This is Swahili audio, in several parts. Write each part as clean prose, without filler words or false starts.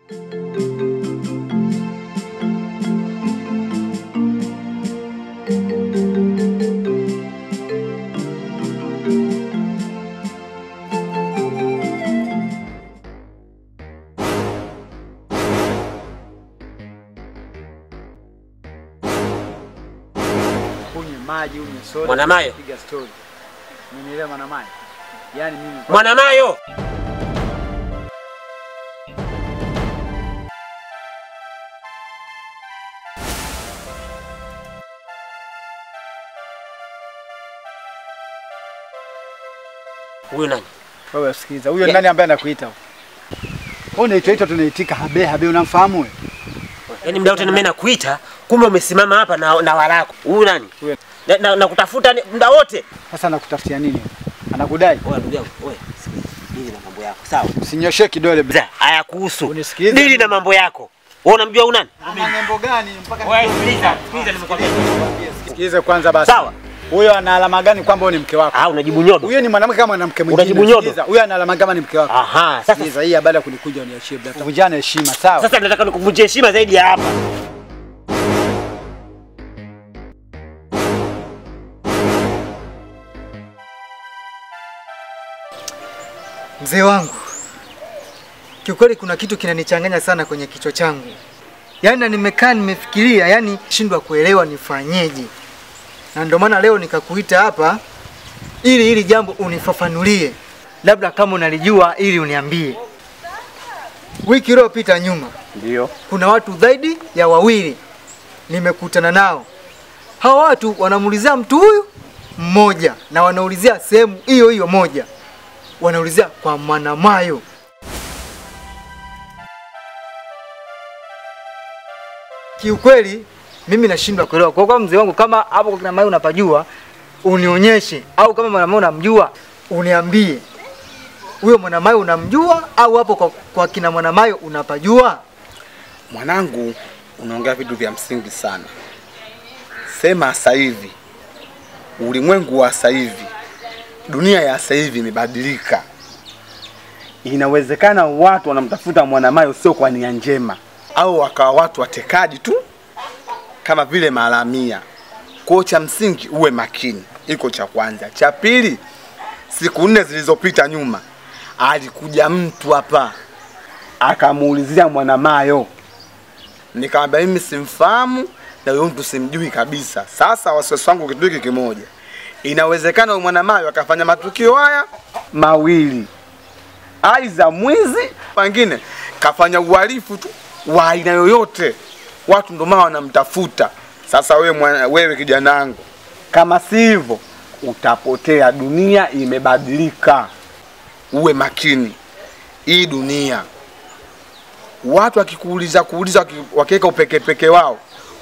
Maji unywe soda. Mwanamayo. Piga story. Unielewa Mwanamayo? Yaani mimi Mwanamayo. Huyo nani? Wewe sikiliza. Huyo nani ambaye anakuita huko? Wewe unaitwa tunaitika habe unamfahamu wewe? Yaani muda wote mimi nakuita, kumbe umesimama hapa na warako. Huyu nani? Na kutafuta muda wote. Sasa nakutafutia nini? Anakudai? Wewe ndugu yangu, wewe dili na mambo yako. Sawa? Usinyoshe kidole bwana. Haya kuhusu. Unisikilize. Dili na mambo yako. Wewe unamjua huyu nani? Ana nembo gani mpaka wewe sikiliza nimekwambia. Sikilize kwanza basi. Sawa? Huyo ana alama gani kwamba wewe ni mke wako? Unajibu nyodo. Huyo ni mwanamke kama mwanamke mwingine. Unajibu nyodo. Huyo ana alama kama ni mke wako. Aha, sasa sikiliza hii baada ya kunikuja uniachie bila kuvunjana heshima, sawa? Sasa nataka nikuvunjie heshima zaidi ya hapa. Mzee wangu, kiukweli kuna kitu kinanichanganya sana kwenye kichwa changu. Yaani nimekaa nimefikiria, yani shindwa kuelewa nifanyeje. Na ndio maana leo nikakuita hapa ili hili jambo unifafanulie. Labda kama unalijua ili uniambie. Wiki iliyopita nyuma, ndio kuna watu zaidi ya wawili nimekutana nao. Hawa watu wanamuulizia mtu huyu mmoja na wanaulizia sehemu hiyo hiyo moja. Wanaulizia kwa Mwanamayo. Kiukweli mimi nashindwa kuelewa. Kwa mzee wangu, kama hapo kwa Mwanamayo unapajua unionyeshe, au kama Mwanamayo unamjua uniambie. Huyo Mwanamayo unamjua au hapo kwa kina Mwanamayo unapajua? Mwanangu, unaongea vitu vya msingi sana. Sema sasa hivi ulimwengu wa sasa hivi, dunia ya sasa hivi imebadilika. Inawezekana watu wanamtafuta Mwanamayo sio kwa nia njema, au wakawa watu watekaji tu kama vile maharamia. Kwa cha msingi uwe makini. Iko cha kwanza. Cha pili, siku 4 zilizopita nyuma alikuja mtu hapa akamuulizia Mwanamayo. Nikamwambia mimi simfahamu na huyo mtu simjui kabisa. Sasa wasiwasi wangu kitu hiki kimoja. Inawezekana Mwanamayo akafanya matukio haya mawili. Aiza mwizi, pengine kafanya uhalifu tu wa aina yoyote. Watu ndio maana wanamtafuta. Sasa wewe kijana wangu, kama si hivyo utapotea. Dunia imebadilika. Uwe makini. Hii dunia watu wakikuuliza wakiweka upekepeke wao,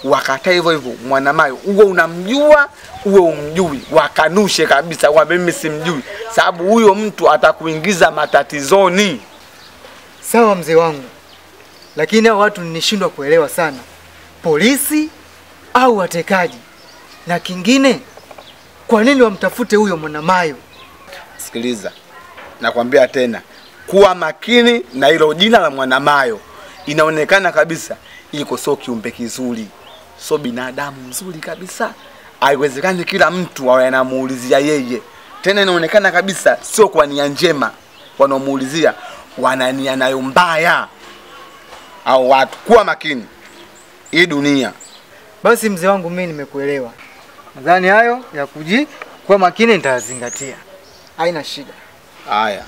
wakataa hivyo Mwanamayo, uwe unamjua uwe umjui, wakanushe kabisa kwa mimi simjui, sababu huyo mtu atakuingiza matatizoni. Sawa mzee wangu, lakini hao watu nishindwa kuelewa sana. Polisi au watekaji? Na kingine, kwa nini wamtafute huyo Mwanamayo? Sikiliza, nakwambia tena, kuwa makini na hilo jina la Mwanamayo. Inaonekana kabisa iko sio kiumbe kizuri, sio binadamu mzuri kabisa. Haiwezekani kila mtu awe anamuulizia yeye. Tena inaonekana kabisa sio kwa nia njema wanamuulizia, wana nia nayo mbaya. Au watu, kuwa makini. Hii dunia. Basi mzee wangu, mimi nimekuelewa. Nadhani hayo ya kuwa makini nitazingatia. Haina shida. Haya.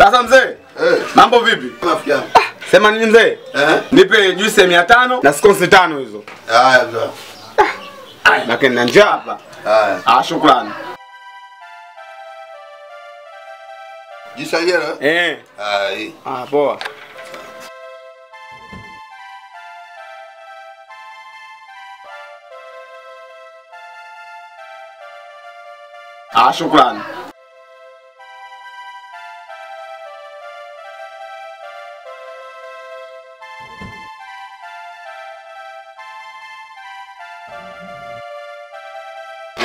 Sasa mzee, mambo vipi? Rafiki yangu. Sema nini mzee? Nipe juice ya 500 na scones 5 hizo. Haya mzee. Lakini na njaa hapa. Haya. Shukrani. Jisaidia. Haya. Poa. Shukrani.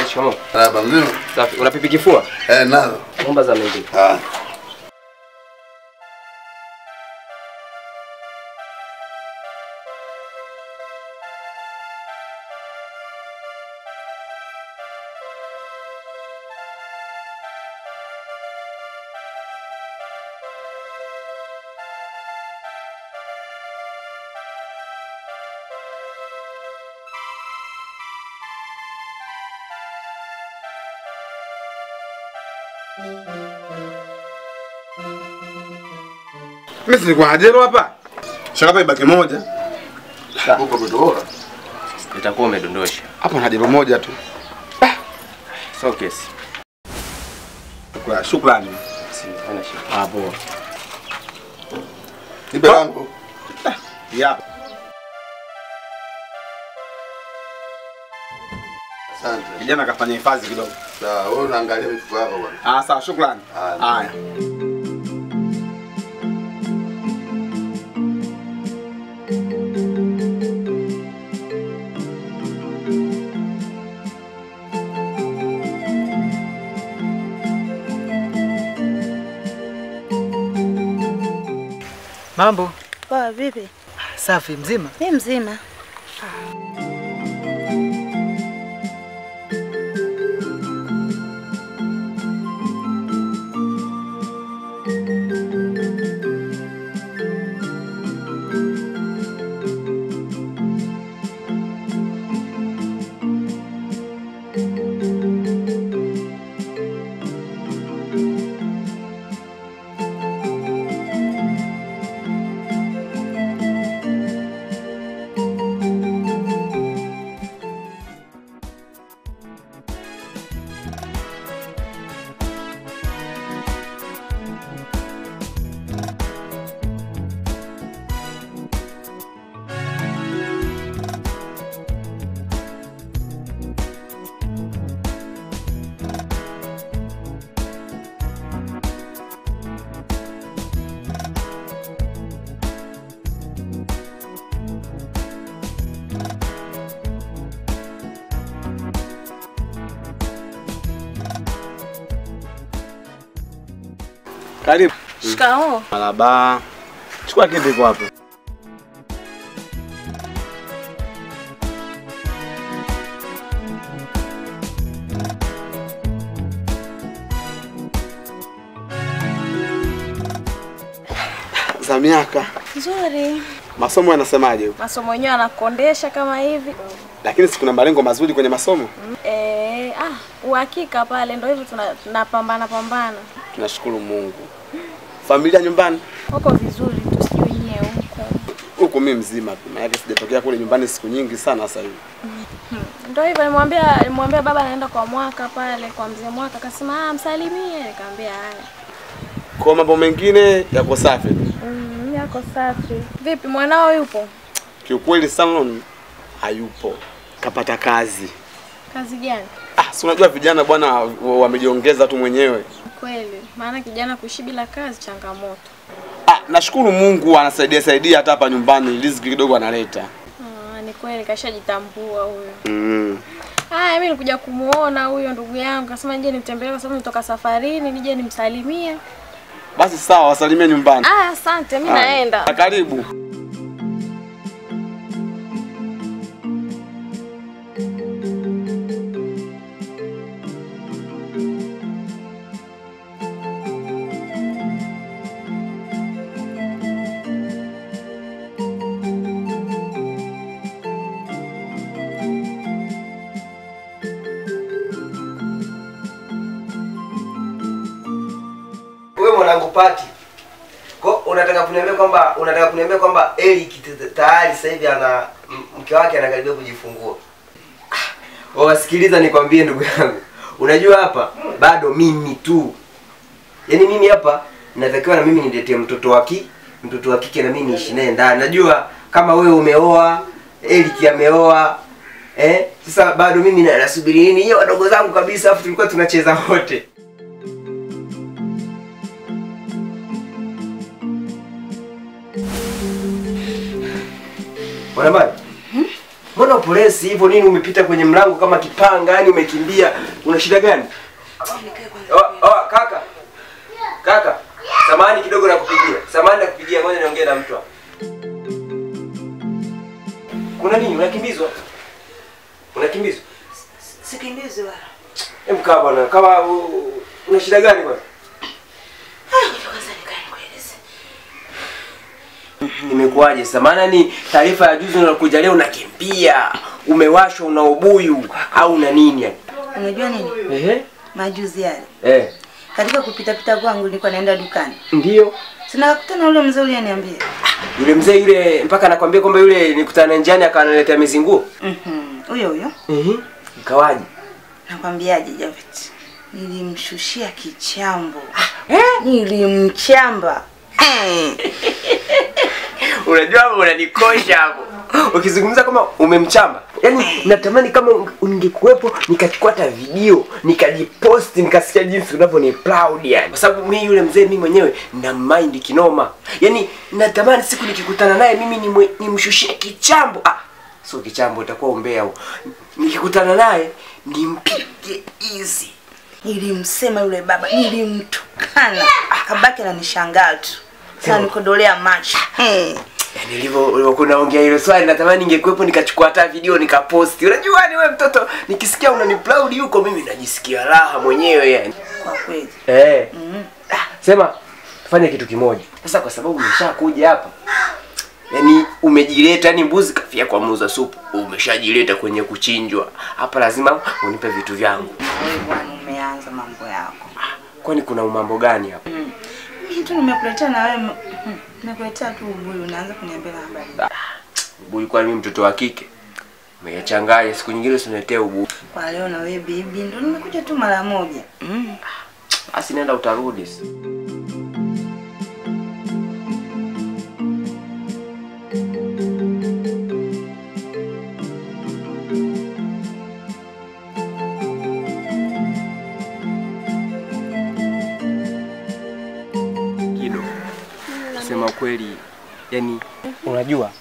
Shikamoo. Baba mzima. Safi. Una pipi kifua? Nazo. Naomba za mengi. Mimi si kwa ajero hapa. Shakapa ibaki moja. Uko bora. Itakuwa umedondosha. Hapa na jero moja tu. So kesi. Kwa shukrani. Sina shida. Poa. Nipe yangu. Yap. Asante. Kijana kafanya hifadhi kidogo. Sawa, wewe unaangalia mifuko yako bwana. Sawa, shukrani. Haya. Mambo? Poa, vipi? Safi, mzima? Mimi mzima. Karibu. Shikamoo. Marhaba. Chukua kiti kwa hapo. Za miaka. Nzuri. Masomo yanasemaje huko? Masomo yenyewe anakondesha kama hivi. Lakini si kuna malengo mazuri kwenye masomo? Uhakika pale ndio hivyo tunapambana. Tunashukuru Mungu. Familia nyumbani? Wako vizuri tu, sijui nyewe huko. Huko mimi mzima tu. Maana sijatokea kule nyumbani siku nyingi sana sasa hivi. Ndio hivyo nilimwambia baba anaenda kwa Mwaka pale kwa mzee Mwaka, akasema msalimie, nikamwambia haya. Kwa mambo mengine yako safi. Yako safi. Vipi mwanao yupo? Kiukweli Salon hayupo. Kapata kazi. Kazi gani? Si unajua vijana bwana wamejiongeza tu mwenyewe. Kweli, maana kijana kuishi bila kazi changamoto. Nashukuru Mungu anasaidia hata hapa nyumbani, riziki kidogo analeta. Ni kweli kashajitambua huyo. Mimi nilikuja kumuona huyo ndugu yangu, akasema nje nimtembelee kwa sababu nitoka safarini, nije nimsalimie. Basi sawa, wasalimie nyumbani. Asante, mimi naenda. Karibu. Wewe mwanangu Pati, kuniambia kwamba unataka kuniambia kwamba Eli tayari sasa hivi ana mke wake anakaribia kujifungua. Wasikiliza nikwambie ndugu yangu. Unajua hapa bado mimi tu. Yaani mimi hapa natakiwa na mimi niletee mtoto wa kike na mimi niishi naye ndani. Najua kama wewe umeoa, Eli ameoa. Sasa bado mimi nasubiri nini? Hiyo wadogo zangu kabisa afu tulikuwa tunacheza wote. Bwana Mali. Mbona upolesi hivyo nini umepita kwenye mlango kama kipanga yani umekimbia? Una shida gani? Kaka. Kaka. Samahani kidogo nakupigia. Samahani nakupigia ngoja niongee na mtu hapa. Kuna nini? Unakimbizwa? Unakimbizwa? Sikimbizwi wala. Hebu kaa bwana. Kama una shida gani bwana? Nimekuaje? Samana ni taarifa ya juzi unakuja leo unakimbia. Umewashwa una ubuyu au una nini yani? Unajua nini? Majuzi yale. Katika kupita pita kwangu nilikuwa naenda dukani. Ndio. Sina kukutana yule mzee yule aniambia. Yule mzee yule mpaka anakuambia kwamba yule nikutana njiani akanaletea mizinguo? Huyo. Ikawaje? Nakwambiaje Javeti? Nilimshushia kichambo. Nilimchamba. Unajua unanikosha hapo. Ukizungumza kama umemchamba. Yaani natamani kama ungekuepo nikachukua hata video, nikajipost, nikasikia jinsi unavyoni proud yani. Kwa sababu mimi yule mzee mimi mwenyewe na mind kinoma. Yaani natamani siku nikikutana naye mimi nimshushie kichambo. Sio kichambo itakuwa umbea huo. Nikikutana naye nimpige easy. Nilimsema yule baba, nilimtukana. Akabaki ananishangaa tu. Sasa nikodolea macho. Yaani ulivyo kunaongea hilo swali natamani ningekuepo nikachukua hata video nikaposti. Unajua ni wewe mtoto nikisikia unani proud huko mimi najisikia raha mwenyewe yani. Kwa kweli. Sema tufanye kitu kimoja. Sasa kwa sababu umeshakuja hapa. Yaani umejileta yani mbuzi kafia kwa muuza supu. Umeshajileta kwenye kuchinjwa. Hapa lazima unipe vitu vyangu. Wewe bwana umeanza mambo yako. Kwani kuna mambo gani hapa? Mimi tu nimekuletea na wewe. Nimekuletea tu ubuyu unaanza kuniambia habari. Ubuyu kwa mimi mtoto wa kike. Umechanganya siku nyingine usiniletee ubuyu. Kwa leo na wewe bibi ndo nimekuja tu mara moja. Basi nenda utarudi. Sema kweli, yani unajua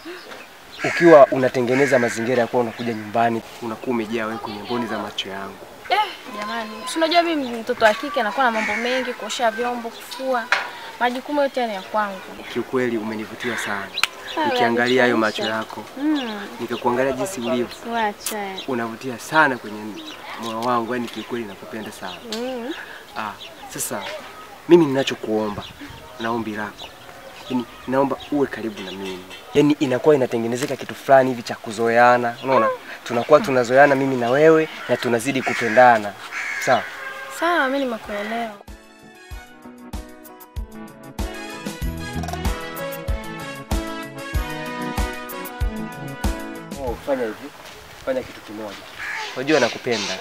ukiwa unatengeneza mazingira ya kuwa unakuja nyumbani unakuwa umejaa wewe kwenye mboni za macho yangu. Jamani, si unajua mimi mtoto wa kike anakuwa na mambo mengi, kuosha vyombo, kufua. Majukumu yote ni ya kwangu. Kiukweli umenivutia sana. Nikiangalia hayo macho yako. Nikakuangalia jinsi ulivyo. Unavutia sana kwenye moyo wangu, yani kiukweli nakupenda sana. Sasa mimi ninachokuomba na ombi lako. Yaani naomba uwe karibu na mimi. Yaani inakuwa inatengenezeka kitu fulani hivi cha kuzoeana. Unaona? Tunakuwa tunazoeana mimi na wewe na tunazidi kupendana. Sawa? Sawa, mimi nimekuelewa. Fanya hivi. Fanya kitu kimoja. Unajua nakupenda.